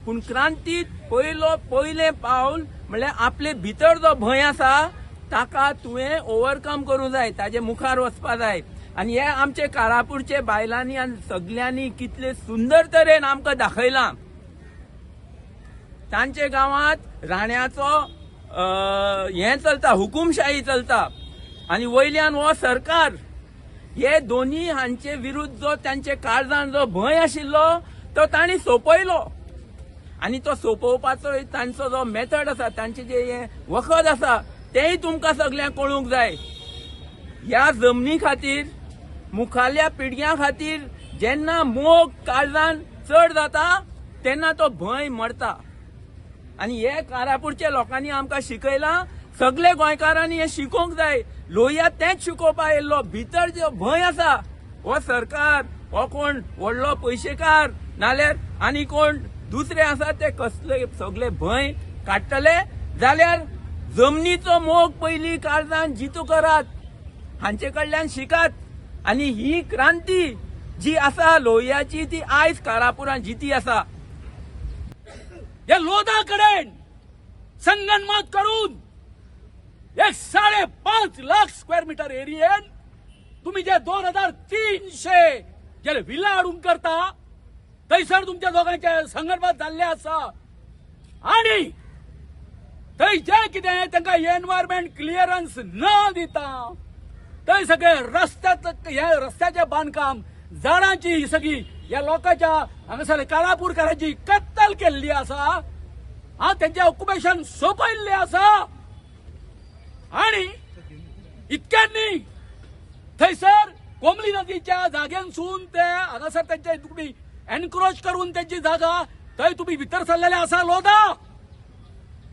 पूण क्रांतीत पयले पावल म्हणल्यार आपले भितर जो भंय आसा ताका तुवें ओव्हरकम करूंक जाय, ताजे मुखार वचपा जाय. आनी हे आमचे कारापूरचे बायलांनी आनी सगळ्यांनी कितले सुंदर तरेन आमकां दाखयलां. तांचे गांवांत राण्याचो हे चलता, हुकुमशाही चलता. आनी वयल्यान हो सरकार हे दोन्ही हांचे विरुद्ध जो तांचे काळजान जो भंय आशिल्लो तो तांणी सोंपयलो. आनी तो सोंपोवपाचो तांचो जो मेथड आसा, तांचे जे वखद आसा तेय तुमकां सगळ्यांक कळूंक जाय. ह्या जमनी खातीर, मुखाल्या पिळग्यां खातीर जेन्ना मोग काळजान चड जाता तेन्ना तो भंय मरता. आनी हे कारापूरच्या लोकांनी आमकां शिकयलां, सगळे गोंयकारांनी हे शिकोवंक जाय. लोहिया तेंच शिकोवपाक येयल्लो. भितर जो भंय आसा, हो सरकार, हो कोण व्हडलो पयशेकार नाल्यार आनी कोण दुसरे आसा ते कसले सगळे भंय काडटले जाल्यार जमनीचो मोग पयली काळजान जितू करात, हांचे कडल्यान शिकात. आनी ही क्रांती जी आसा लोहियाची ती आयज कारापुरान जिती आसा. या लोधा कडेन संगनमत करून 5.5 लाख स्क्वेअर मीटर एरियेन तुम्ही जे 2300 जे विला हाडून करता थंयसर तुमच्या दोघांचे संगनमत जाल्ले आसा. आणि थंय जे कितें तांकां एनवायरमेंट क्लिअरन्स न दिता थंय सगळे रस्त्याचे बांदकाम, झाडांची ही सगळी या लोकांच्या हांगासर कारापूरकारांची कत्तल केल्ली आसा. त्यांचे ऑक्युपेशन सोंपयल्ले आसा. आणि इतकेच न्ही, थंयसर कोमली नदीच्या जाग्यांसून ते हांगासर त्यांचे तुम्ही एनक्रोच करून त्यांची जागा थंय तुम्ही भितर सरलेले आसा लोधा.